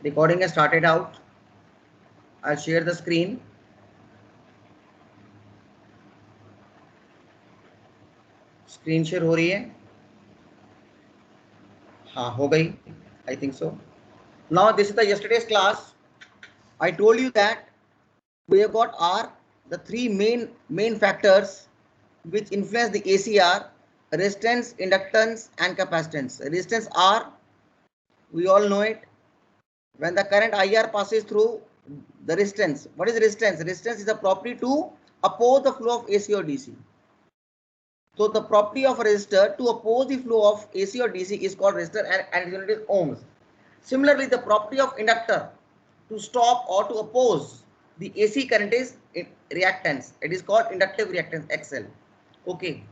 Recording has started out. I'll share the screen. Screen share हो रही है? हाँ हो गई, I think so. Now this is the yesterday's class. I told you that we have got the three main factors which influence the ACR: resistance, inductance, and capacitance. Resistance R, we all know it. When the current IR passes through the resistance, what is resistance? Resistance is the property to oppose the flow of AC or DC. So the property of a resistor to oppose the flow of AC or DC is called resistor, and its unit is ohms. Similarly, the property of inductor to stop or to oppose the AC current is reactance. It is called inductive reactance, XL. Okay.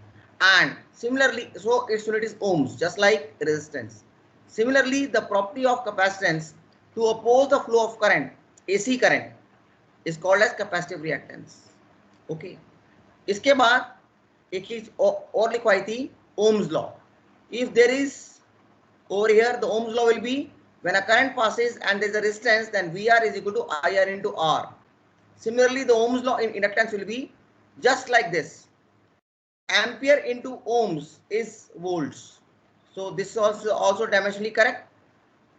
And similarly, so its unit is ohms, just like resistance. Similarly, the property of capacitance to oppose the flow of current, AC current, is called as capacitive reactance. Okay. इसके बाद एक चीज और लिखवाई थी, Ohm's law. If there is over here, the Ohm's law will be when a current passes and there is a resistance, then VR is equal to IR into R. Similarly, the Ohm's law in inductance will be just like this. Ampere into ohms is volts. So this is also dimensionally correct.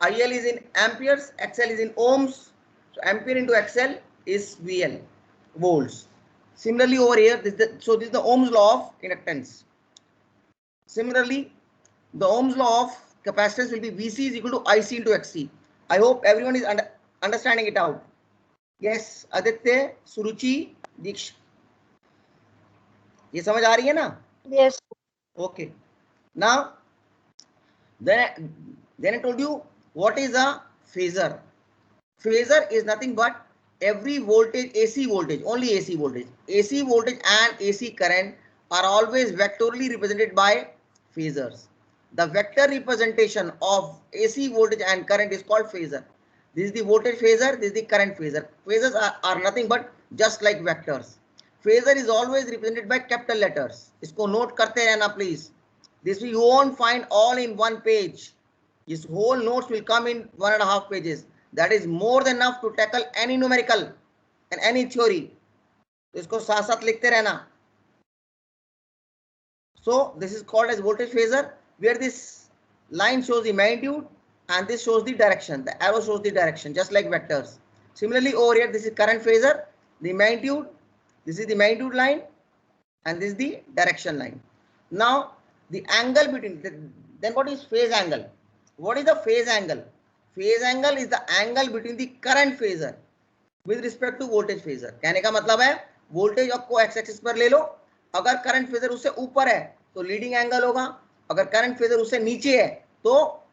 IL is in amperes, XL is in ohms. So ampere into XL is VL, volts. Similarly over here, this is the Ohm's law of inductance. Similarly, the Ohm's law of capacitance will be VC is equal to IC into XC. I hope everyone is understanding it out. Yes, Aditya, Suruchi, Diksh. ये समझ आ रही है ना? Yes. Okay. Now, then I told you what is a phasor. Phasor is nothing but every voltage, AC voltage, only AC voltage. AC voltage and AC current are always vectorially represented by phasors. The vector representation of AC voltage and current is called phasor. This is the voltage phasor, this is the current phasor. Phasors are nothing but just like vectors. Phasor is always represented by capital letters. इसको note करते रहना please. This you won't find all in one page. This whole notes will come in 1.5 pages. That is more than enough to tackle any numerical and any theory. तो इसको साथ साथ लिखते रहना. So this is called as voltage phasor, where this line shows the magnitude and this shows the direction. The arrow shows the direction, just like vectors. Similarly over here, this is current phasor. The magnitude, this is the magnitude line, and this is the direction line. Now the angle between, then what is phase angle? What is the phase angle? Phase angle is the angle between the current phasor with respect to voltage phasor. कहने का मतलब है voltage आपको x axis पर ले लो, अगर current phasor उससे ऊपर है तो लीडिंग एंगल होगा, अगर करंट फेजर उससे नीचे है तो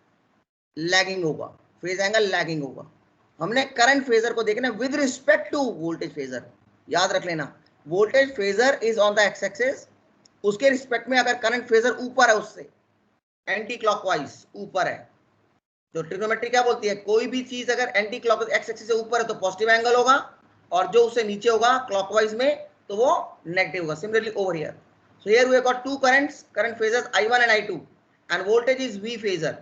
लैगिंग होगा, फेज एंगल लैगिंग होगा. हमने करंट फेजर को देखना with respect to voltage phasor. याद रख लेना, voltage phasor is on the x axis, उसके रिस्पेक्ट में अगर करंट फेजर ऊपर है उससे एंटी क्लॉकवाइज ऊपर है, तो ट्रिग्नोमेट्री क्या बोलती है, कोई भी चीज अगर एंटी क्लॉकवाइज एक्स एक्सिस से ऊपर है तो पॉजिटिव एंगल होगा, और जो उससे नीचे होगा क्लॉकवाइज में तो वो नेगेटिव होगा. Similarly over here, so here we have got two currents, current phasors I1 and I2, and voltage is V phasor.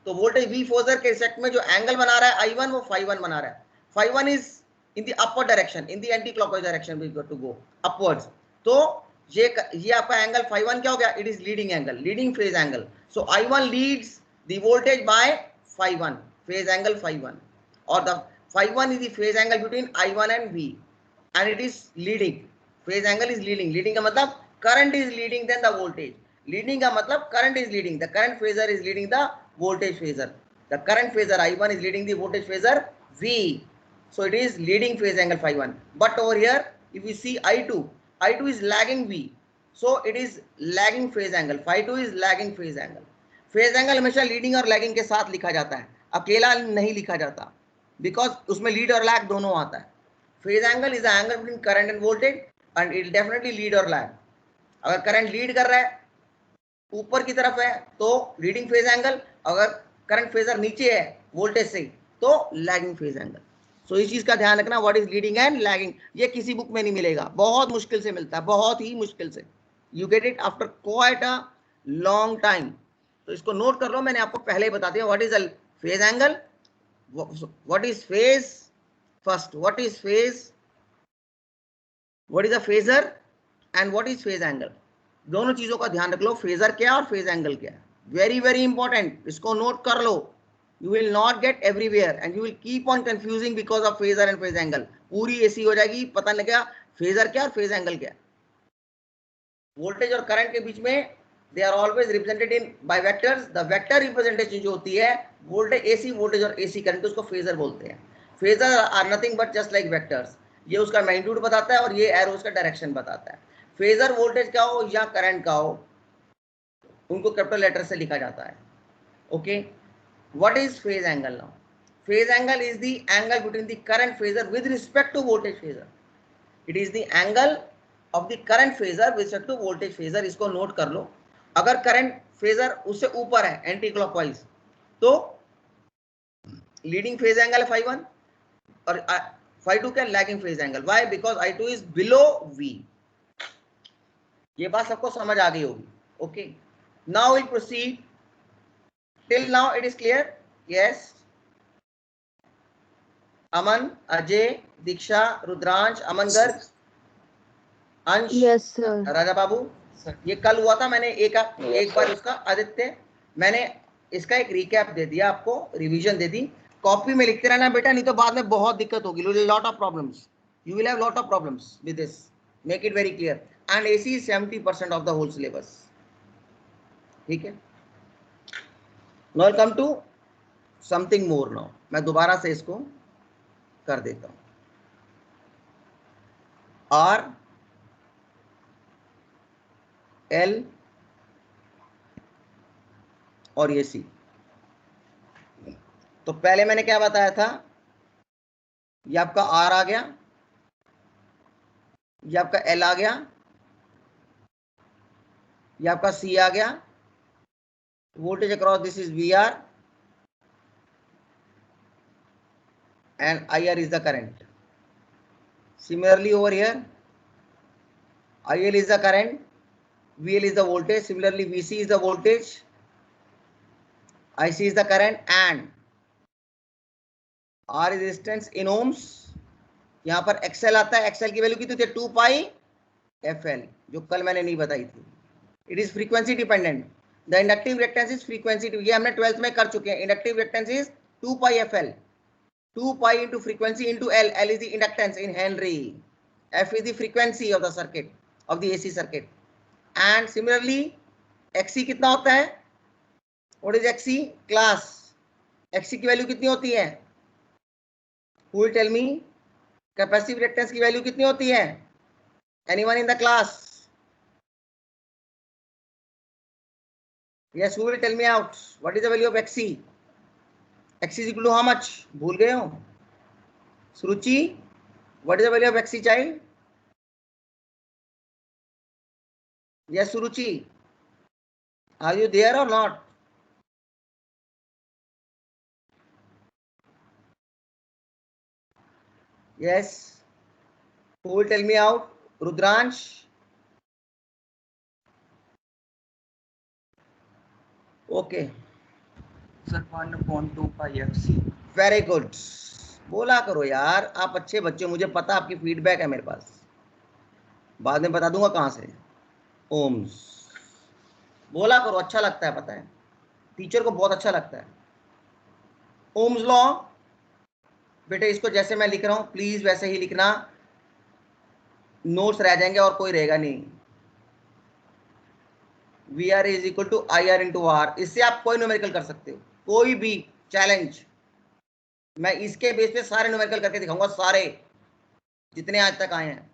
तो वोल्टेज V फेजर के रिस्पेक्ट में जो एंगल बना रहा है I1, वो phi1 बना रहा है. phi1 is in the upper direction, in the anti clockwise direction we got to go upwards. तो ये आपका एंगल phi1 क्या हो गया, it is leading angle, leading phase angle. So I1 leads the voltage by phi1, phase angle phi1, or the phi1 is the phase angle between I1 and V, and it is leading. Phase angle is leading. Leading का मतलब current is leading than the voltage. Leading का मतलब current is leading. The current phasor is leading the voltage phasor. The current phasor I1 is leading the voltage phasor V. So it is leading phase angle phi1. But over here, if you see I2, I2 is lagging V. So it is lagging phase angle. Phi2 is lagging phase angle. Phase angle हमेशा leading और lagging के साथ लिखा जाता है, अकेला नहीं लिखा जाता, बिकॉज उसमें लीड और लैग दोनों आता है. Phase angle is the angle between current end voltage, and it definitely lead और लैग. अगर करंट लीड कर रहा है, ऊपर की तरफ है, तो लीडिंग फेज एंगल, अगर करंट फेजर नीचे है वोल्टेज से तो लैगिंग फेज एंगल. सो इस चीज का ध्यान रखना, what is leading and lagging. ये किसी बुक में नहीं मिलेगा, बहुत मुश्किल से मिलता है, बहुत ही मुश्किल से. You get it after quite a long time. तो इसको नोट कर लो, मैंने आपको पहले ही बता दिया what is the phase angle, what is phase? First, what is phase? What is a phasor and what is phase angle? दोनों चीजों का ध्यान रख लो, फेजर क्या और फेज एंगल क्या है. वेरी वेरी इंपॉर्टेंट, इसको नोट कर लो. You will not get everywhere and you will keep on confusing because of phasor and phase angle. पूरी ऐसी हो जाएगी, पता नहीं लगेगा फेजर क्या और फेज एंगल क्या. वोल्टेज और करंट के बीच में they are always represented in by vectors. The vector representation जो होती है वोल्टेज एसी वोल्टेज और एसी करंट, उसको फेजर बोलते हैं. Phasor are nothing but just like vectors. ये उसका मैग्नीट्यूड बताता है और ये एरोज का डायरेक्शन बताता है. फेजर वोल्टेज का हो या करंट का हो, उनको कैपिटल लेटर से लिखा जाता है. Okay, what is phase angle now? Phase angle is the angle between the current phasor with respect to voltage phasor. It is the angle of the current phasor with respect to voltage phasor. इसको note कर लो. अगर current phasor उससे ऊपर है anti clockwise, तो leading phase angle है phi1 और phi2 क्या lagging phase angle. Why? Because I2 is below V. ये बात सबको समझ आ गई होगी. Okay, now will proceed. Till now it is clear? Yes. Aman, Ajay, Diksha, Rudransh, Aman Garg, Ansh, yes sir. Raja Babu. ये कल हुआ था, मैंने एक बार उसका आदित्य मैंने इसका एक रिकैप दे दिया आपको, रिवीजन दे दी. कॉपी में लिखते रहना बेटा, नहीं तो बाद में बहुत दिक्कत होगी. Lot of problems, you will have lot of problems with this. Make it very clear. And AC is 70% of the whole syllabus. ठीक है. Now come to something more. Now मैं दोबारा से इसको कर देता हूं. आर एल और ये सी. तो पहले मैंने क्या बताया था? ये आपका आर आ गया, ये आपका एल आ गया, ये आपका सी आ गया. Voltage across this is V R and IR is the current. Similarly over here, IL is the current, VL is the voltage. Similarly VC is the voltage, IC is the current and R is resistance in ohms. यहाँ पर XL आता है. XL की value कितनी थी? 2 पाई FL, जो कल मैंने नहीं बताई थी. It is frequency dependent. The inductive reactance is frequency, ये हमने 12th में कर चुके हैं. Inductive reactance is 2 pi FL. 2 pi into frequency into L. L is the inductance in Henry. F is the frequency of the circuit, of the AC circuit. And similarly, XC कितना होता है? What is XC? Class. XC की value कितनी होती है? Who will tell me? Capacitive reactance की value कितनी होती है? Anyone in the class? Yes, who will tell me out? What is the value of XC? X is equal to how much? भूल गए हो? सुरुचि, what is the value of XC, child? Yes, Suruchi. Are you there or not? Yes. Who will tell me out? Rudransh. Okay. Sir, 1/2 pi FC. Very good. बोला करो यार, आप अच्छे बच्चे. मुझे पता आपकी फीडबैक है मेरे पास, बाद में बता दूंगा कहां से. ओम्स. बोला करो, अच्छा लगता है, पता है टीचर को बहुत अच्छा लगता है. ओम्स लॉ बेटे, इसको जैसे मैं लिख रहा हूं प्लीज वैसे ही लिखना. नोट्स रह जाएंगे और कोई रहेगा नहीं. V R is equal to I R into R. इससे आप कोई न्यूमेरिकल कर सकते हो, कोई भी चैलेंज. मैं इसके बेस पे सारे न्यूमेरिकल करके दिखाऊंगा, सारे जितने आज तक आए हैं.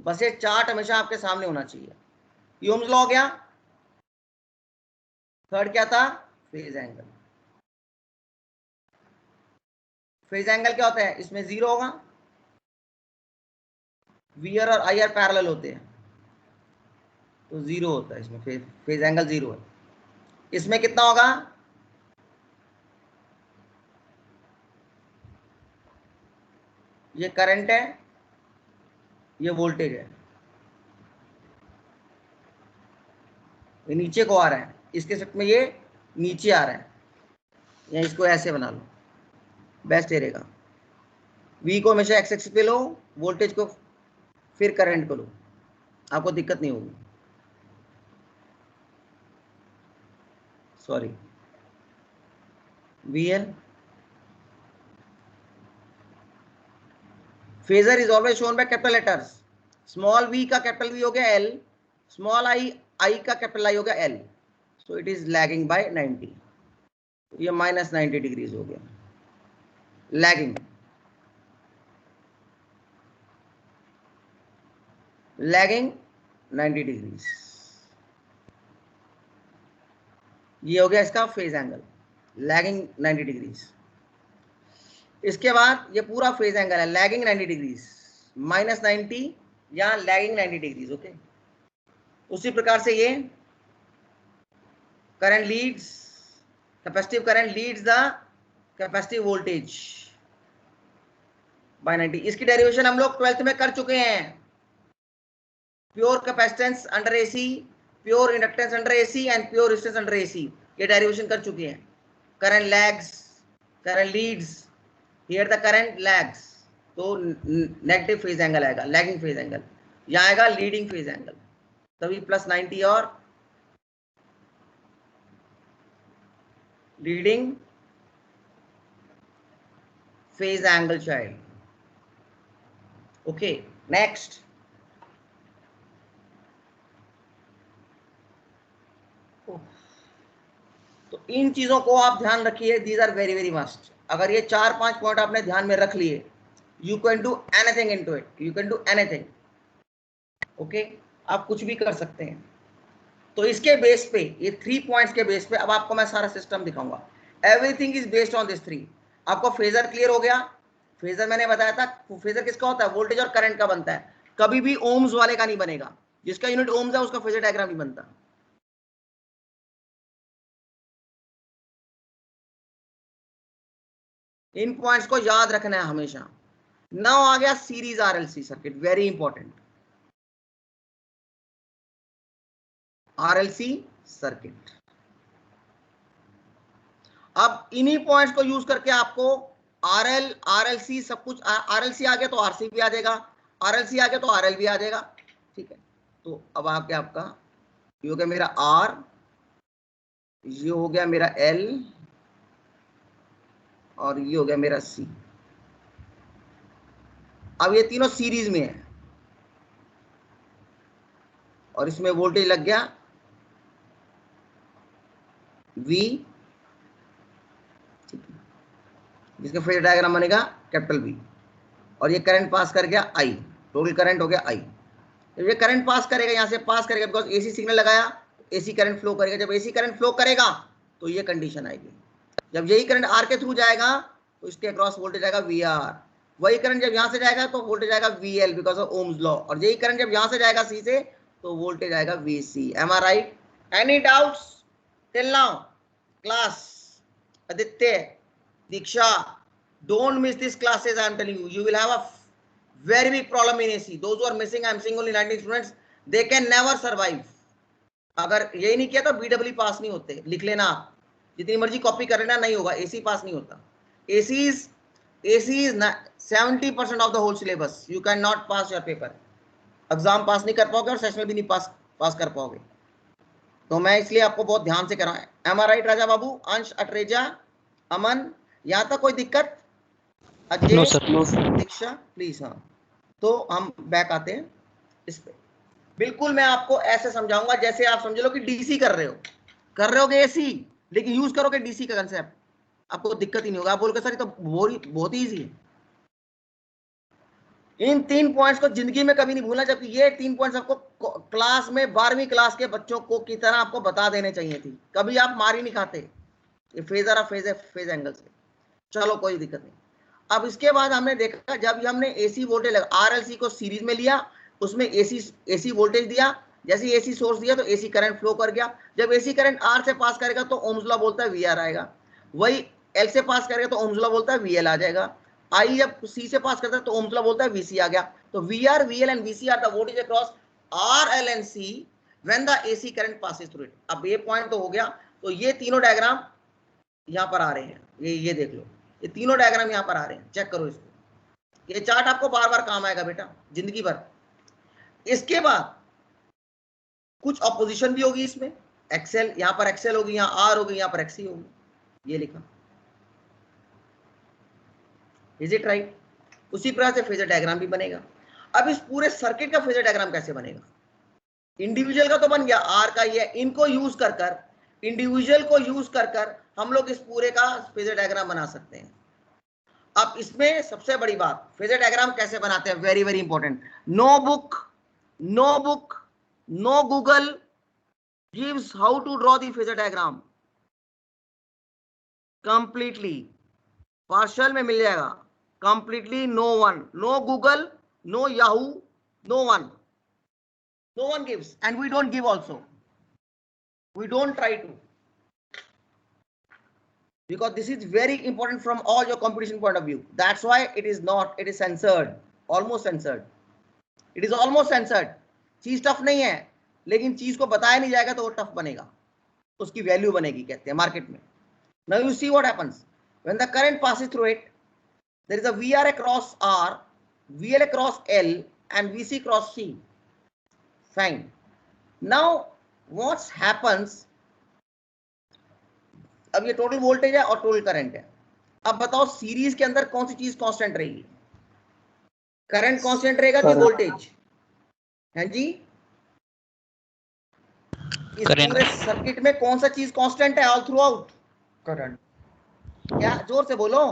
बस ये चार्ट हमेशा आपके सामने होना चाहिए. ये ओम्स लॉ हो गया. थर्ड क्या था? Phase angle. फेज एंगल क्या होता है? इसमें जीरो होगा. वी आर और आई आर पैरेलल होते हैं तो जीरो होता है इसमें. फेज एंगल जीरो है. इसमें कितना होगा? ये करंट है, ये वोल्टेज है. ये नीचे को आ रहा है, इसके सेट में ये नीचे आ रहा है, या इसको ऐसे बना लो, बेस्ट रहेगा। V को हमेशा एक्स एक्सिस पे लो, वोल्टेज को फिर करंट को लो, आपको दिक्कत नहीं होगी। Sorry, VL phasor is always shown by capital letters. Small v का कैपिटल V हो गया L, स्मॉल I का कैपिटल I हो गया L, so it is lagging by 90। ये -90 डिग्रीज हो गया लैगिंग। लैगिंग 90 डिग्रीज, ये हो गया इसका फेज एंगल, लैगिंग 90 डिग्रीज। इसके बाद ये पूरा फेज एंगल है लैगिंग 90 डिग्रीज, -90 या लैगिंग 90 डिग्रीज। ओके, उसी प्रकार से ये current Leeds, capacitive current leads the capacitive voltage bye 90। इसकी डेरिवेशन हम लोग 12th में कर चुके हैं। Pure capacitance under AC, pure inductance under AC and pure resistance under AC, ये डेरिवेशन कर चुके हैं। Current lags, current leads, here the current lags, तो नेगेटिव फेज एंगल आएगा, लैगिंग फेज एंगल। यहाँ आएगा लीडिंग फेज एंगल, तभी +90 और leading phase angle child. Okay, next तो इन चीजों को आप ध्यान रखिए, these are very very must. अगर ये 4-5 पॉइंट आपने ध्यान में रख लिए, you can do anything into it, you can do anything. Okay, आप कुछ भी कर सकते हैं। तो इसके बेस पे, ये 3 पॉइंट्स के बेस पे अब आपको मैं सारा सिस्टम दिखाऊंगा। Everything is based on this 3। आपको फेजर क्लियर हो गया। फेजर मैंने बताया था, फेजर किसका होता है, वोल्टेज और करंट का बनता है, कभी भी ओम्स वाले का नहीं बनेगा। जिसका यूनिट ओम्स है उसका फेजर डायग्राम नहीं बनता। इन पॉइंट्स को याद रखना है हमेशा। नाउ आ गया series RLC circuit, very important. RLC circuit, अब इन्हीं पॉइंट्स को यूज करके आपको आरएल, आरएलसी सब कुछ, आरएलसी आ गया तो आरसी भी आ जाएगा, आरएलसी आ गया तो आरएल भी आ जाएगा। ठीक है, तो अब आ गया आपका, ये हो गया मेरा आर, ये हो गया मेरा एल, और ये हो गया मेरा सी। अब ये तीनों सीरीज में है और इसमें वोल्टेज लग गया V, जिसका फेज डायग्राम बनेगा कैपिटल V, और ये करंट पास कर गया I, टोटल करंट हो गया I। जब ये करंट पास करेगा, यहाँ से पास करेगा, बिकॉज एसी सिग्नल लगाया, एसी करंट फ्लो करेगा। जब एसी करंट फ्लो करेगा तो ये कंडीशन आएगी। जब यही करंट आर के थ्रू जाएगा तो इसके अक्रॉस वोल्टेज आएगा VR। वही करंट जब यहाँ से जाएगा तो वोल्टेज आएगा VL because of Ohm's law, और यही करंट जब यहाँ से जाएगा सी से तो वोल्टेज आएगा VC। Am I right? Any doubts till now? Class Aditya, Diksha, don't miss these classes. I am telling you, you will have a very big problem in AC. Those who are missing, I am seeing only 19 students, they can never survive. अगर यही नहीं किया तो BW पास नहीं होते, लिख लेना आप, जितनी मर्जी कॉपी कर लेना, नहीं होगा, AC पास नहीं होता। AC is 70% of the whole syllabus. You cannot pass your paper. Exam पास नहीं कर पाओगे और सेशनल भी नहीं पास कर पाओगे। तो मैं इसलिए आपको बहुत ध्यान से कर रहा हूँ। Am I right Raja Babu, Ansh, Atreja, Aman, यहाँ तक कोई दिक्कत? Ajay, no sir, Diksha, please. हाँ, तो हम बैक आते हैं इस पे। बिल्कुल मैं आपको ऐसे समझाऊंगा जैसे आप समझ लो कि डीसी कर रहे होगे एसी, लेकिन यूज करोगे डीसी का कंसेप्ट, आपको दिक्कत ही नहीं होगा। आप बोलोगे सर ये तो बहुत ही ईजी है। इन 3 पॉइंट्स को जिंदगी में कभी नहीं भूलना, जबकि ये 3 पॉइंट्स आपको क्लास में 12वीं क्लास के बच्चों को की तरह आपको बता देने चाहिए थी। कभी आप मार ही नहीं खाते ये फेजर फेज एंगल से। चलो कोई दिक्कत नहीं। अब इसके बाद हमने देखा, जब हमने एसी वोल्टेज लगा, आरएलसी को सीरीज में लिया, उसमें एसी वोल्टेज दिया, जैसे एसी सोर्स दिया तो एसी करंट फ्लो कर गया। जब एसी करंट आर से पास करेगा तो ओम्स लॉ बोलता है वीआर आएगा, वही एल से पास करेगा तो ओम्स लॉ बोलता है वीएल आ जाएगा। आई जब सी से पास करता है तो ओम्स लॉ बोलता है वीसी आ गया। तो VR, VL and VC are the voltage across R, L and C when the AC current passes through it. अब ये पॉइंट तो हो गया, तो ये तीनों डायग्राम यहां पर आ रहे हैं, ये देख लो, ये तीनों डायग्राम यहां पर आ रहे हैं, चेक करो इसको। ये चार्ट आपको बार बार काम आएगा बेटा जिंदगी भर। इसके बाद कुछ ऑपोजिशन भी होगी इसमें, एक्सेल, यहां पर एक्सेल होगी, यहां आर होगी, यहां पर एक्सी होगी, ये लिखा। Is it right? उसी प्रकार से फेजर डायग्राम भी बनेगा। अब इस पूरे सर्किट का फेजर डायग्राम कैसे बनेगा? इंडिविजुअल का तो बन गया, आर का ये, इनको यूज कर कर, इंडिविजुअल को यूज कर कर हम लोग इस पूरे का फेजर डायग्राम बना सकते हैं। अब इसमें सबसे बड़ी बात, फेजर डायग्राम कैसे बनाते हैं, very very important. No book, no book, no Google gives how to draw the phasor diagram completely. Partial में मिल जाएगा, completely no one, no Google, no Yahoo, no one, no one gives, and we don't give also, we don't try to, because this is very important from all your competition point of view. That's why it is not, it is censored, almost censored, it is almost censored। चीज tough नहीं है, लेकिन चीज को बताया नहीं जाएगा तो वो टफ बनेगा, उसकी वैल्यू बनेगी कहते हैं मार्केट में। Now you see what happens when the current passes through it, there is a VR across R, VL across L, and VC across C। Fine। Now what happens, अब ये total voltage है और total current है। अब बताओ series के अंदर कौन सी चीज कांस्टेंट रहेगी? करंट कांस्टेंट रहेगा कि वोल्टेज? हैं जी? इस पूरे सर्किट में कौन सा चीज कांस्टेंट है ऑल थ्रू आउट? करंट। क्या, जोर से बोलो।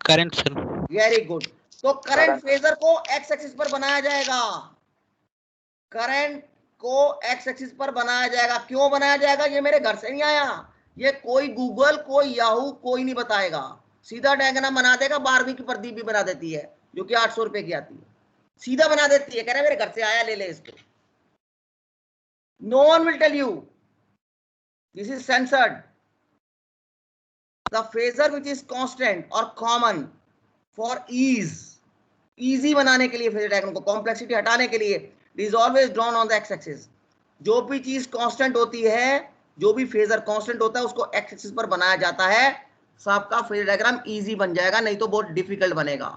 Current sir. Very good. तो करंट फेजर को एक्स एक्सिस पर बनाया जाएगा, करंट को एक्स एक्सिस पर बनाया जाएगा। क्यों बनाया जाएगा? ये मेरे घर से नहीं आया, ये कोई गूगल, कोई याहू, कोई नहीं बताएगा। सीधा डायग्राम बना देगा, 12वीं की प्रदीप भी बना देती है जो कि 800 रुपए की आती है, सीधा बना देती है, कह रहे मेरे घर से आया, ले ले इसको। No one will tell you, this is censored. The phasor which is constant और कॉमन फॉर ईज, इजी बनाने के लिए फेजर डायग्राम को, कॉम्प्लेक्सिटी हटाने के लिए, is always drawn on the x axis. जो भी चीज कांस्टेंट होती है, जो भी फेजर कांस्टेंट होता है, उसको एक्स एक्सिस पर बनाया जाता है, सबका फेजर डायग्राम इजी बन जाएगा, नहीं तो बहुत डिफिकल्ट बनेगा।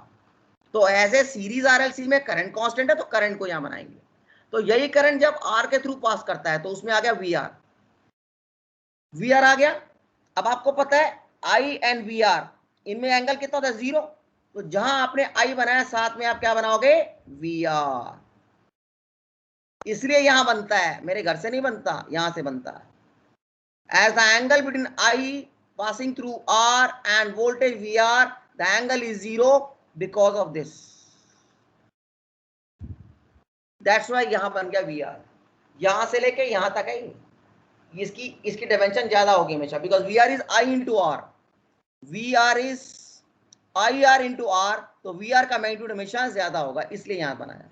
तो ऐसे सीरीज आरएलसी में करंट कांस्टेंट है तो करंट को यहां बनाएंगे। तो यही करंट जब आर के थ्रू पास करता है तो उसमें आ गया वी आर, वी आर आ गया। अब आपको पता है आई एंड वी आर, इनमें एंगल कितना होता है? 0। तो जहां आपने आई बनाया साथ में आप क्या बनाओगे? V R. इसलिए यहां बनता है, मेरे घर से नहीं बनता, यहां से बनता है। As the angle between I passing through R and voltage VR, the angle is 0 because of this. That's why यहां बन गया VR। यहां से लेके यहां तक है, इसकी डायमेंशन ज्यादा होगी हमेशा, because VR is I into R, VR is IR into R, तो VR का मैग्नीट्यूड हमेशा ज्यादा होगा, इसलिए यहां बनाया।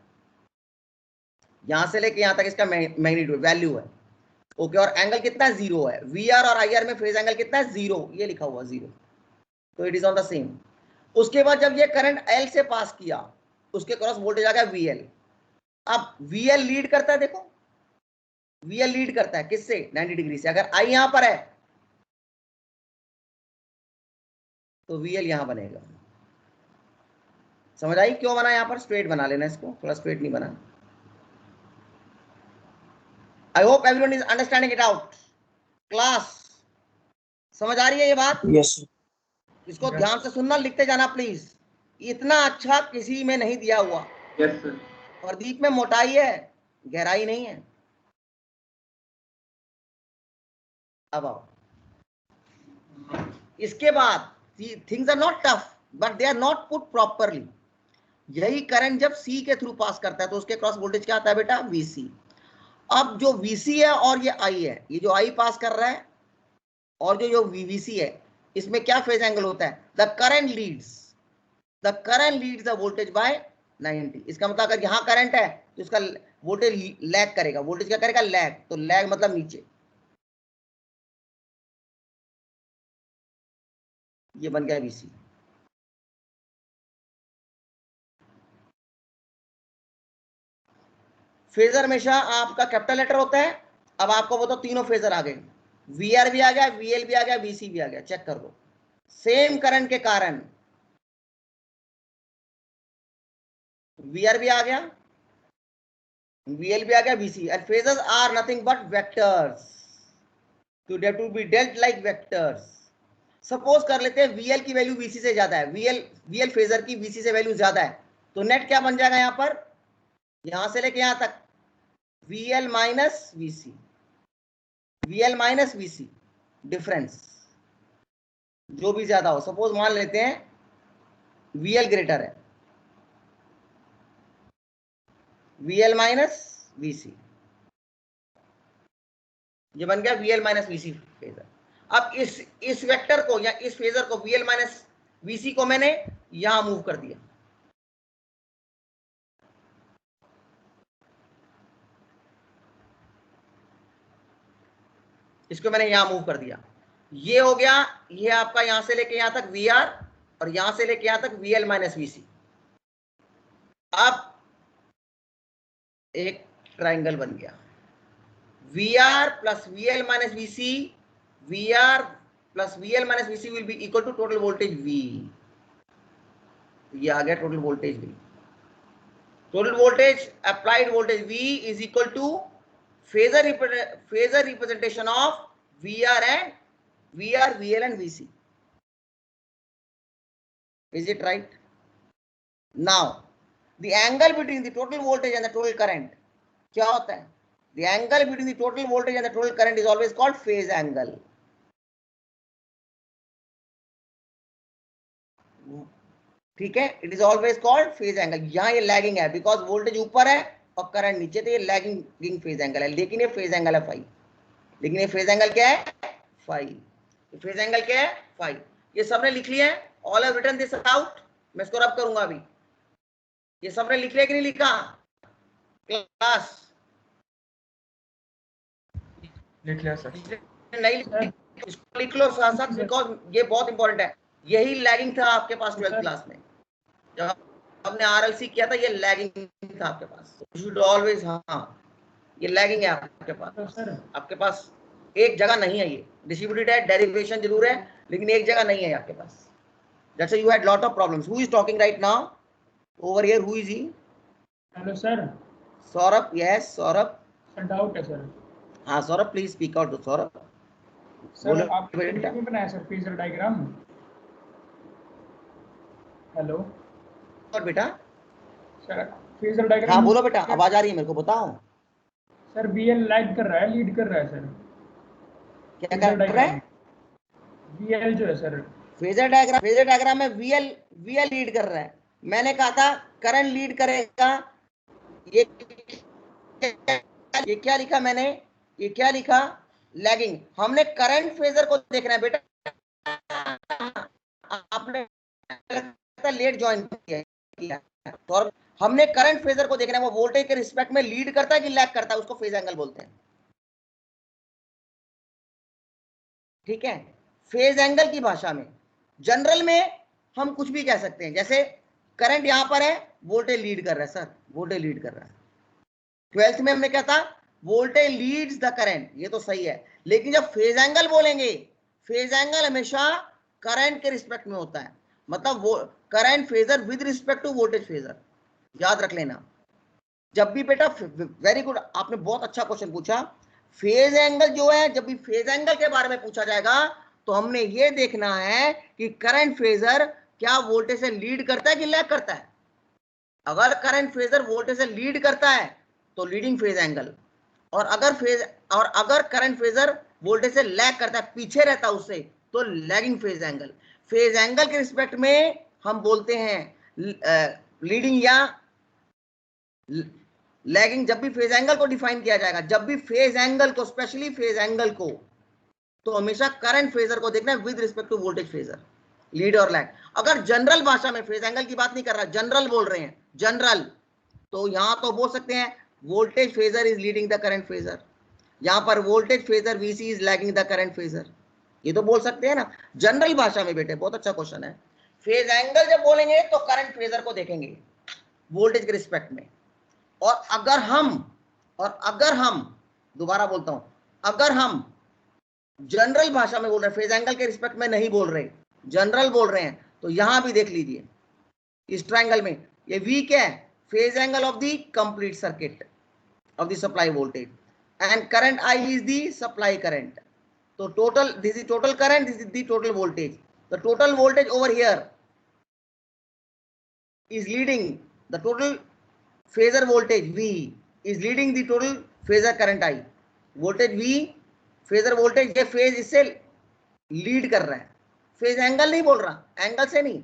यहां से लेके यहां तक इसका मैग्नीट्यूड वैल्यू है, ओके। और एंगल कितना है? 0 है। VR और IR में फेज एंगल कितना है? 0, ये लिखा हुआ 0, तो it is on the same. उसके बाद जब ये करंट L से पास किया, उसके क्रॉस वोल्टेज आ गया VL। अब VL लीड करता है, देखो VL लीड करता है किससे? 90 डिग्री से। अगर I यहां पर है तो VL यहां बनेगा। समझ आई क्यों बना? यहां पर स्ट्रेट बना लेना इसको, थोड़ा स्ट्रेट नहीं बना। I hope everyone is understanding it out. Class समझ आ रही है ये बात? Yes sir. इसको ध्यान से सुनना, लिखते जाना प्लीज। इतना अच्छा किसी में नहीं दिया हुआ। Yes sir. प्रदीप में मोटाई है, गहराई नहीं है। अब आओ, इसके बाद things are not tough but they are not put properly. यही करंट जब सी के थ्रू पास करता है तो उसके क्रॉस वोल्टेज क्या आता है बेटा? वीसी। अब जो वीसी है और ये आई है, ये जो आई पास कर रहा है और जो वीसी है, इसमें क्या फेज एंगल होता है? The current Leeds the voltage bye 90। इसका मतलब अगर यहां करंट है तो इसका वोल्टेज लैग करेगा। वोल्टेज क्या करेगा? लैग। तो लैग मतलब नीचे, ये बन गया वीसी। फेजर हमेशा आपका कैपिटल लेटर होता है। अब आपको बताओ तीनों फेजर आ गए, वीआर भी आ गया, वीएल भी आ गया, वीसी भी आ गया, चेक कर लो। सेम करंट के कारण वीआर भी आ गया, वीएल भी आ गया, VC. And phasors are nothing but vectors, तो they have to be dealt like vectors. Suppose कर लेते हैं वीएल की वैल्यू वीसी से ज्यादा है, वीएल फेजर की वीसी से वैल्यू ज्यादा है, तो नेट क्या बन जाएगा यहां पर, यहां से लेके यहां तक VL minus VC, VL minus VC, difference जो भी ज्यादा हो। सपोज मान लेते हैं वीएल ग्रेटर है, वीएल माइनस वीसी, ये बन गया वीएल माइनस वीसी फेजर। अब इस वेक्टर को या इस फेजर को वीएल माइनस वीसी को मैंने यहां मूव कर दिया, इसको मैंने यहां मूव कर दिया, ये हो गया, ये आपका यहां से लेके यहां तक वीआर और यहां से लेके यहां तक वीएल माइनस वीसी। अब एक ट्राइंगल बन गया, VR plus VL minus VC, VR plus VL minus VC will be equal to total voltage V. ये आ गया total voltage V. Total voltage applied voltage V is equal to phasor representation of VR and VR, VL and VC. Is it right? Now the angle between the total voltage and the total current क्या होता है? The angle between the total voltage and the total current is always called phase angle. ठीक है, it is always called phase angle. यहाँ ये lagging है because voltage ऊपर है और करंट नीचे, तो ये lagging phase angle है, लेकिन ये phase angle है phi। लेकिन ये phase angle क्या है? phi। phase angle क्या है? phi। ये सबने लिख लिया है, all have written this out। मैं इसको रब करूंगा अभी। ये सबने लिख लिया कि नहीं लिखा क्लास? लिख लिया सर। नहीं, इसको लिख लो साथ साथ, बिकॉज ये बहुत इंपॉर्टेंट है। यही लैगिंग था आपके पास 12th क्लास में, जब हमने आरएलसी किया था, ये लैगिंग था आपके पास। यू शुड ऑलवेज, हाँ ये लैगिंग है आपके पास। आपके पास एक जगह नहीं है, ये डिस्ट्रीब्यूटेड है, डेरिवेशन जरूर है, लेकिन एक जगह नहीं है आपके पास। That's why you had lot of problems. Who is talking right now over here? Who is he? Hello sir. Saurabh? Yes Saurabh. Sir doubt है सर। हाँ Saurabh, please speak out. Saurabh sir आपने वीडियो में बनाया सर फेजर डायग्राम? हेलो और बेटा sir phasor diagram. हाँ बोलो बेटा, आवाज आ रही है मेरे को, बताओ। सर बीएल लैग कर रहा है, लीड कर रहा है सर। क्या कर रहा है? वीएल जो है सर, फेजर डायग्राम में वीएल लीड कर रहा है। मैंने कहा था करंट लीड करेगा। ये क्या लिखा मैंने? ये क्या लिखा? लैगिंग। हमने करंट फेजर को देखना है बेटा। आपने लेट ज्वाइन किया और हमने करंट फेजर को देखना है, वो वोल्टेज के रिस्पेक्ट में लीड करता है कि लैग करता है, उसको फेज एंगल बोलते हैं। ठीक है, फेज एंगल की भाषा में। जनरल में हम कुछ भी कह सकते हैं, जैसे करंट यहां पर है, वोल्टेज लीड कर रहा है। सर वोल्टेज लीड कर रहा है। 12th में हमने क्या था? Voltage leads the current. ये तो सही है, लेकिन जब फेज एंगल बोलेंगे, फेज एंगल हमेशा करंट के रिस्पेक्ट में होता है। मतलब वो current phasor with respect to voltage phasor, याद रख लेना। जब भी बेटा, वेरी गुड, आपने बहुत अच्छा क्वेश्चन पूछा। फेज एंगल जो है, जब भी फेज एंगल के बारे में पूछा जाएगा, तो हमने ये देखना है कि करंट फेजर क्या वोल्टेज से लीड करता है कि लैग करता है। अगर करंट फेजर वोल्टेज से लीड करता है तो लीडिंग फेज एंगल, और अगर करंट फेजर वोल्टेज से लैग करता है, पीछे रहता है उससे, तो lagging phase angle. Phase angle के रिस्पेक्ट में हम बोलते हैं लीडिंग या लैगिंग। जब भी फेज एंगल को डिफाइन किया जाएगा, जब भी फेज एंगल को, स्पेशली फेज एंगल को, तो हमेशा करंट फेजर को देखना है with respect to voltage phasor, lead और लैग। अगर जनरल भाषा में, फेज एंगल की बात नहीं कर रहा, जनरल बोल रहे हैं, जनरल, तो यहां तो बोल सकते हैं voltage phasor is leading the current phasor, यहां पर voltage phasor VC is lagging the current phasor. ये तो बोल सकते हैं ना जनरल भाषा में बेटे। बहुत अच्छा क्वेश्चन है। फेज एंगल जब बोलेंगे तो करंट फेजर को देखेंगे वोल्टेज के रिस्पेक्ट में। और अगर हम और अगर हम, दोबारा बोलता हूं, अगर हम जनरल भाषा में बोल रहे हैं, फेज एंगल के रिस्पेक्ट में नहीं बोल रहे, जनरल बोल रहे हैं, तो यहां भी देख लीजिए इस ट्रायंगल में ये V क्या है, phase angle of the complete circuit of the supply voltage, and current I is the supply current. तो total, this is total current, this is the total voltage. The total voltage over here is leading, the total phasor voltage V is leading the total phasor current I. voltage V, phasor voltage, ये phase इससे lead कर रहा है. Phase angle नहीं बोल रहा, angle से नहीं,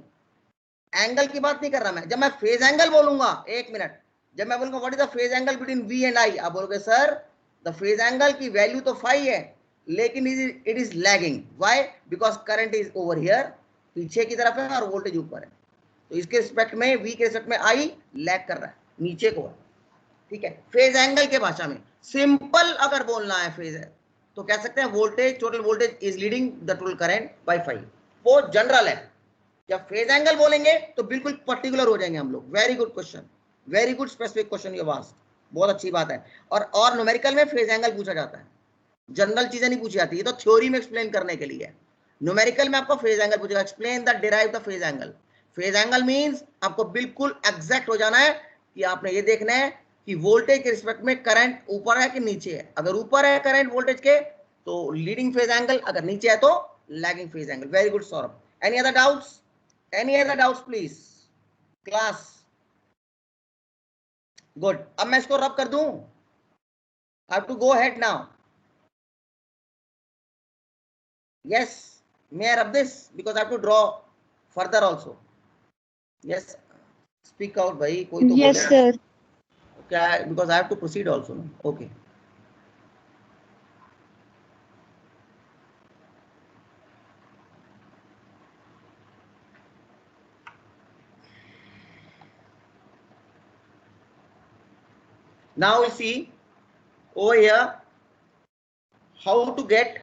एंगल की बात नहीं कर रहा मैं. जब मैं फेज एंगल बोलूंगा, एक मिनट, जब मैं बोलूंगा what is the phase angle between V and I, आप बोलोगे सर द फेज एंगल की वैल्यू तो फाई है, लेकिन it is lagging. Why? Because current is over here, पीछे की तरफ है और वोल्टेज ऊपर है. तो इसके रिस्पेक्ट में, V के रिस्पेक्ट में I लैग कर रहा है, नीचे को है. ठीक है, फेज एंगल के भाषा में सिंपल अगर बोलना है फेज है तो कह सकते हैं voltage, total voltage is leading the total current by 5. वो जनरल है. जब फेज एंगल बोलेंगे तो बिल्कुल पर्टिकुलर हो जाएंगे हम लोग. Very good question, very good specific question you asked, बहुत अच्छी बात है. और न्यूमेरिकल में फेज एंगल पूछा जाता है, जनरल चीजें नहीं पूछी जाती. ये तो थ्योरी में एक्सप्लेन करने के लिए है. न्यूमेरिकल में आपको फेज एंगल पूछेगा, explain the derive the phase angle. Phase angle means आपको बिल्कुल एग्जैक्ट हो जाना है कि आपने ये देखना है कि वोल्टेज के रिस्पेक्ट में करंट ऊपर है कि नीचे है. अगर ऊपर है करंट वोल्टेज के तो लीडिंग फेज एंगल, अगर नीचे है तो lagging phase angle. Very good Saurabh. Any other doubts? Any other doubts please class? Good. अब मैं इसको रब कर दूं. I have to go ahead now. Yes, may I rub this because I have to draw further also. Yes, speak out भाई, कोई तो Yes, sir. क्या, because I have to proceed also. Okay. Now we see over here how to get.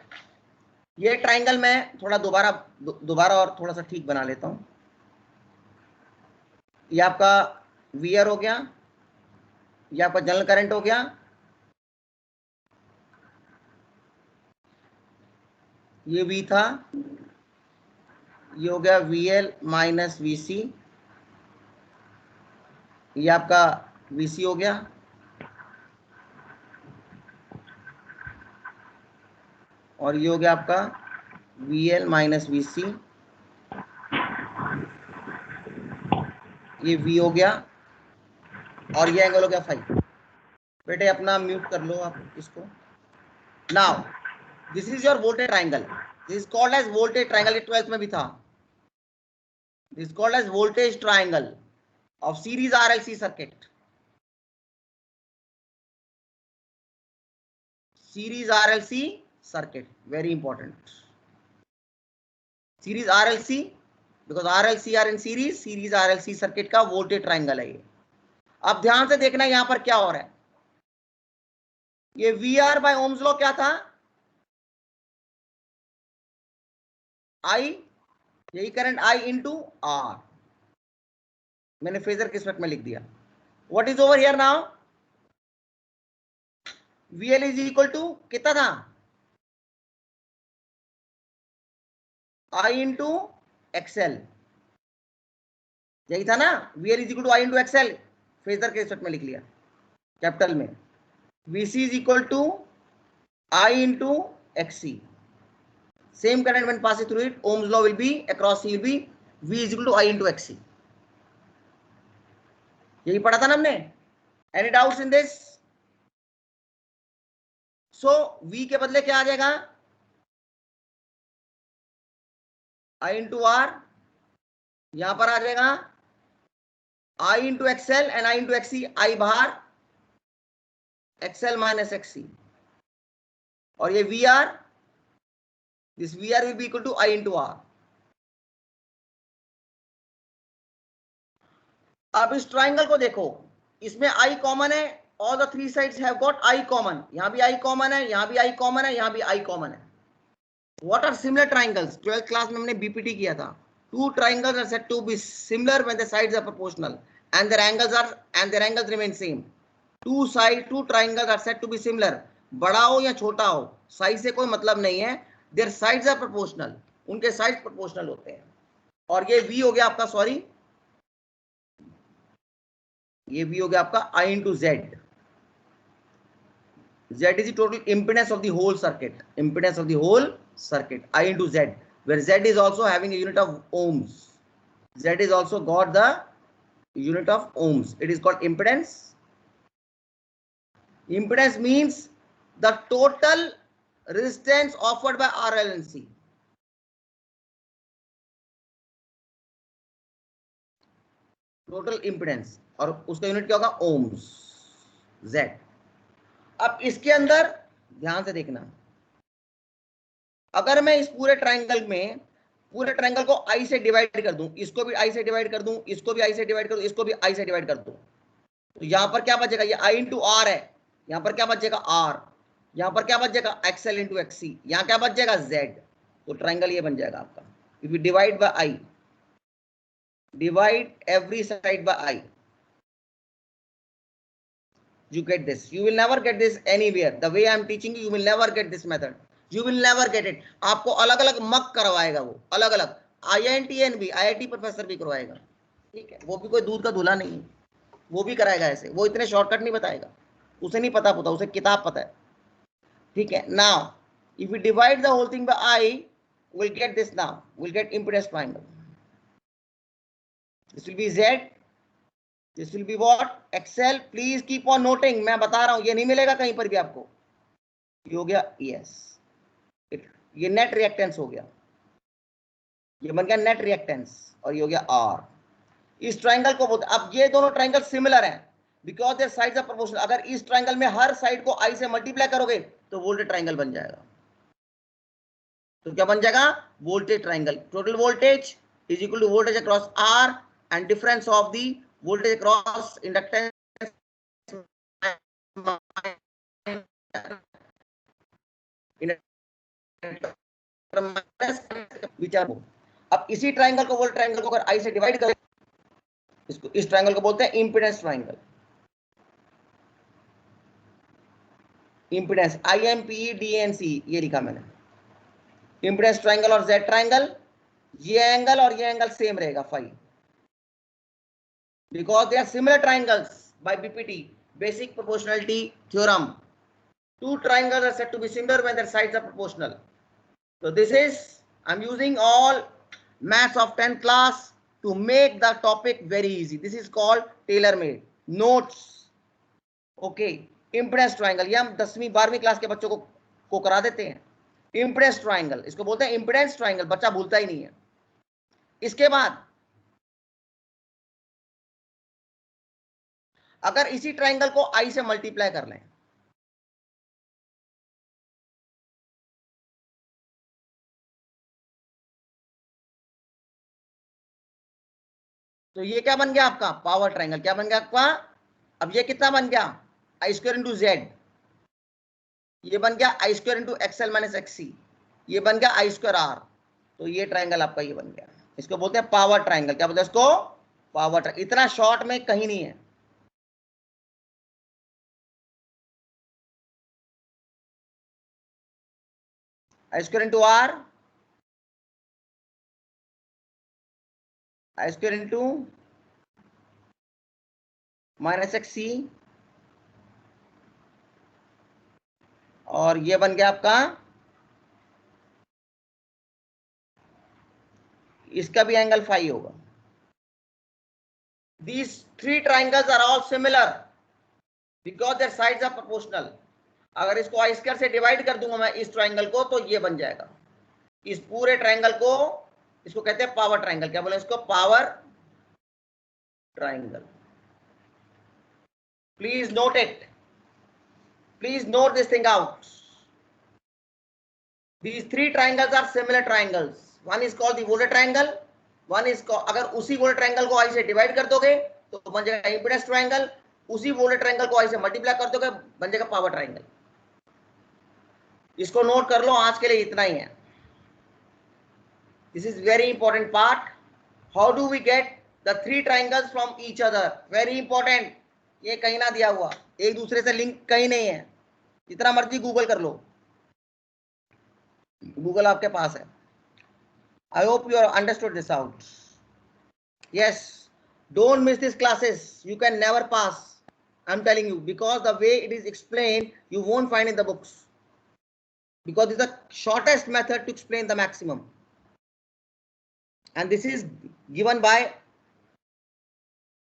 ये triangle में थोड़ा दोबारा और थोड़ा सा ठीक बना लेता हूं. ये आपका VR हो गया, ये आपका जनरल करंट हो गया, ये V था, ये हो गया VL माइनस VC, ये आपका VC हो गया, और ये हो गया आपका VL माइनस VC, ये V हो गया, और ये एंगल हो गया 5. बेटे अपना म्यूट कर लो आप इसको. Now this is your voltage triangle. This is called as voltage triangle. 12th में भी था. This is called as voltage triangle of series RLC circuit. Series RLC circuit, very important. Series RLC, because RLC are in series, series RLC circuit का voltage triangle है ये. अब ध्यान से देखना यहां पर क्या हो रहा है. ये VR by Ohm's law क्या था, I, यही करंट I into R. मैंने फेजर के रिस्पेक्ट में लिख दिया. What is over here now? VL is equal to कितना था, I into XL. यही था ना, VL is equal to I into XL. Phasor के रिस्पेक्ट में लिख लिया कैपिटल में. VC is equal to I into XC. Same current when passing through it, Ohm's law will be across C will be V is equal to I into XC. यही पढ़ा था ना हमने. Any doubts in this? So V के बदले क्या आ जाएगा, I into R, यहां पर आ जाएगा I into XL and I into XC. I बाहर, XL minus XC, और ये VR, this VR will be equal to I into R. अब इस ट्राइंगल को देखो, इसमें I कॉमन है. All the three sides have got I common. यहां भी I कॉमन है, यहां भी I कॉमन है, यहां भी I कॉमन है. What are similar triangles? 12th class में हमने BPT किया था. Two triangles are said to be similar when the sides are proportional and their angles remain same. Two triangles are said to be similar, बड़ा हो या छोटा हो size से कोई मतलब नहीं है, देयर साइड्स आर प्रोपोर्शनल, उनके साइज प्रोपोर्शनल होते हैं। और ये v हो गया आपका, सॉरी ये v हो गया आपका I into Z. Z is the total impedance of the whole circuit, impedance of the whole circuit, I into Z, where Z is also having a unit of ohms. Z is also got the unit of ohms. It is called impedance. Impedance means the total resistance offered by RL and C. Total impedance, और उसका unit क्या होगा, ohms, Z. अब इसके अंदर ध्यान से देखना, अगर मैं इस पूरे ट्राइंगल में, पूरे ट्राइंगल को I से डिवाइड कर दूं, इसको भी I से डिवाइड कर दूं, इसको भी I से डिवाइड कर दूं, इसको भी I से डिवाइड कर दूं, तो यहां पर क्या बचेगा, ये I into R है, यहां पर क्या बचेगा R, यहां पर क्या बच जाएगा XL into XC, यहां क्या बच जाएगा Z. तो ट्राइंगल ये बन जाएगा आपका. If you divide by I, divide every side by I, you get this. You will never get this anywhere. The way I am teaching you, you will never get this method. You will never get it. आपको अलग अलग मक करवाएगा वो, अलग अलग. IITN भी, IIT professor भी करवाएगा, ठीक है, वो भी कोई दूध का धुला नहीं है, वो भी कराएगा ऐसे, वो इतने शॉर्टकट नहीं बताएगा, उसे नहीं पता होता, उसे किताब पता है, ठीक है. Now if we divide the whole thing by I, we'll get this. Now we'll get impedance triangle. This will be Z, this will be what, XL. Please keep on noting, मैं बता रहा हूं, ये नहीं मिलेगा कहीं पर भी आपको. ये हो गया ES, ये नेट रिएक्टेंस हो गया, ये बन गया नेट रिएक्टेंस, और ये हो गया R. इस ट्राइंगल को बोलते, अब ये दोनों ट्राइंगल सिमिलर हैं because their sides are proportional. अगर इस ट्राइंगल में हर साइड को I से मल्टीप्लाई करोगे तो वोल्टेज ट्राइंगल बन जाएगा. तो क्या बन जाएगा, voltage triangle. Total voltage is equal to voltage across R and difference of the voltage across inductance. अब इसी ट्राइंगल को, वोल्ट ट्राइंगल को अगर I से डिवाइड करें, इसको, इस ट्राइंगल को बोलते हैं इंपेडेंस ट्राइंगल. इंपेडेंस IMPEDNC ये लिखा मैंने. इंपेडेंस ट्राइंगल और Z ट्राइंगल, ये एंगल और ये एंगल सेम रहेगा phi, because they are similar triangles by BPT, basic proportionality theorem. Two triangles are said to be similar when their sides are proportional. So this is, I'm using all maths of 10th class to make the topic very easy. This is called tailor made notes. Okay, impedance triangle, ये हम 10वीं 12वीं class के बच्चों को करा देते हैं. impedance triangle, इसको बोलते हैं impedance triangle, बच्चा भूलता ही नहीं है. इसके बाद अगर इसी ट्राइंगल को I से मल्टीप्लाई कर लें, तो ये क्या बन गया आपका, पावर ट्राइंगल. क्या बन गया आपका, अब ये कितना बन गया, I स्क्वायर इंटू Z, ये बन गया I square into XL minus XC, ये बन गया I स्क्वायर R. तो ये ट्राइंगल आपका ये बन गया. इसको बोलते हैं पावर ट्राइंगल. क्या बोलते हैं इसको, पावर ट्राइंगल. इतना शॉर्ट में कहीं नहीं है. I square into R, I square into minus XC, और ये बन गया आपका, इसका भी एंगल फाई होगा. These three triangles are all similar because their sides are proportional. अगर इसको I स्क्वायर से डिवाइड कर दूंगा मैं इस ट्राइंगल को, तो ये बन जाएगा. इस पूरे ट्राइंगल को, इसको कहते हैं पावर ट्राइंगल. क्या बोले इसको, power triangle. Please note it, please note this thing out. These three triangles are similar triangles. One is called the voltage triangle. One is called, अगर उसी वोल्टेज ट्रायंगल को I से डिवाइड कर दोगे तो बन जाएगा इंपेडेंस ट्रायंगल. उसी वोल्टेज ट्रायंगल को I से मल्टीप्लाई कर दोगे बन जाएगा पावर ट्रायंगल. इसको नोट कर लो, आज के लिए इतना ही है. This is very important part. How do we get the three triangles from each other? Very important. ये कहीं ना दिया हुआ, एक दूसरे से लिंक कहीं नहीं है, जितना मर्जी गूगल कर लो, गूगल आपके पास है। I hope you understood this out. Yes, don't miss these classes, you can never pass, I'm telling you, because the way it is explained you won't find in the books, because it's the shortest method to explain the maximum, and this is given by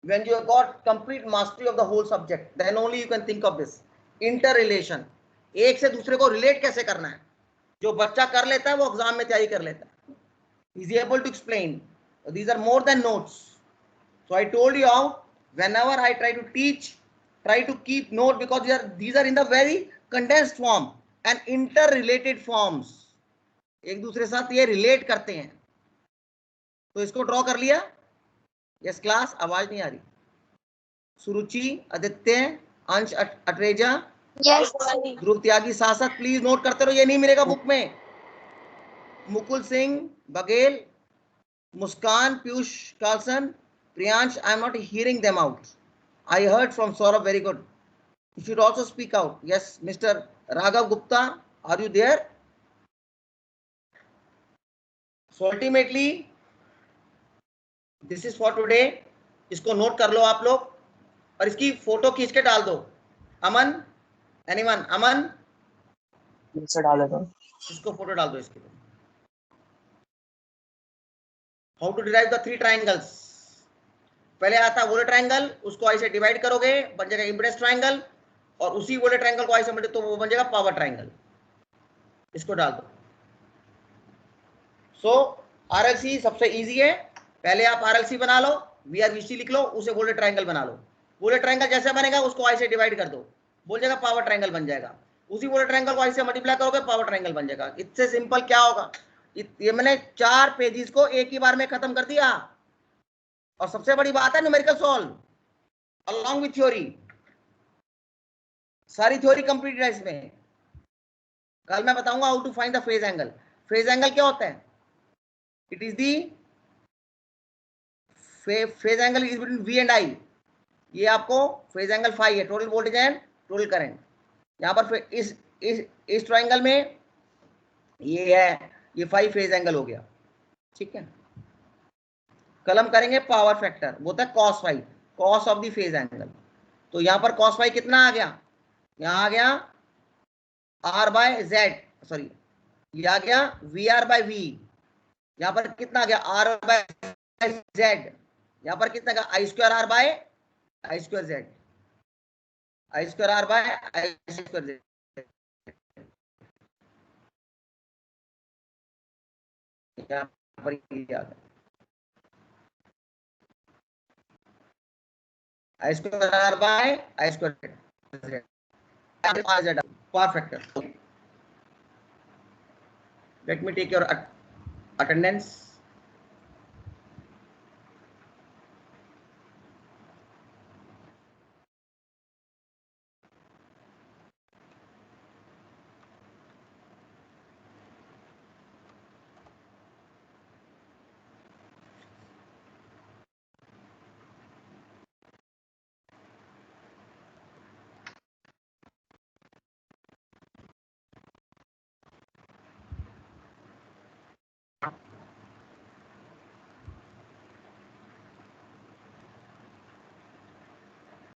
when you have got complete mastery of the whole subject, then only you can think of this interrelation। एक से दूसरे को relate कैसे करना है, जो बच्चा कर लेता है वो एग्जाम में तैयारी कर लेता है, is able to explain, these are more than notes। So I told you how whenever I try to teach, try to keep note, because these are in the very condensed form and interrelated forms, एक दूसरे साथ ये relate करते हैं। तो इसको draw कर लिया? यस क्लास, आवाज नहीं आ रही। सुरुचि, आदित्य, अंश अटरेजा, यस ध्रुव त्यागी, साथ प्लीज नोट करते रहो, ये नहीं मिलेगा बुक में। Mukul Singh Baghel, Muskan, Piyush Carlson, Priyansh, I am not hearing them out. I heard from Saurabh, very good. You should also speak out. Yes, Mr. Raghav Gupta, are you there? So ultimately, this is for today. इसको note कर लो आप लोग और इसकी photo खींच के डाल दो। अमन, एनीवन, अमन, इसे डाल देता हूँ। इसको फोटो डाल दो इसके। How to derive the three triangles? पहले आता है वोले ट्रायंगल, उसको आई से डिवाइड करोगे बन जाएगा इम्पेडेंस ट्रायंगल, और उसी वोले ट्रायंगल को आई से मल्टीप्लाई तो वो बन जाएगा पावर ट्रायंगल। इसको डाल दो। सो आरएलसी सबसे इजी है, पहले आप आरएलसी बना लो, वीआरवीसी लिख लो, उसे वोले ट्रायंगल बना लो। वोले ट्रायंगल जैसे बनेगा उसको आई से डिवाइड कर दो, बोल जाएगा पावर ट्रायंगल बन जाएगा। उसी वोले ट्रायंगल को आई से मल्टीप्लाई करोगे पावर ट्रायंगल बन जाएगा। इससे सिंपल क्या होगा, ये मैंने 4 पेजेस को एक ही बार में खत्म कर दिया। और सबसे बड़ी बात है numerical solve along with theory, सारी थ्योरी कंप्लीट है इसमें। कल मैं बताऊंगा how to find the phase angle. Phase angle क्या होता है? It is the phase angle is between V and I. ये आपको फेज एंगल फाई है, total voltage and total current. यहाँ पर इस ट्रायंगल में ये है, ये फाई फेज एंगल हो गया, ठीक है। कल हम करेंगे पावर फैक्टर, वो होता है cos phi, cos of the phase angle. तो यहाँ पर कॉस फाई कितना आ गया, यहाँ आ गया आर बाय जेड, सॉरी ये आ गया वी आर बाय वी। यहाँ पर कितना आ गया आर बाय जेड, यहाँ पर कितना का I square R by I square Z, I square R by I square Z. यहाँ पर ये आ गया I square R by I square Z, power factor. Let me take your attendance.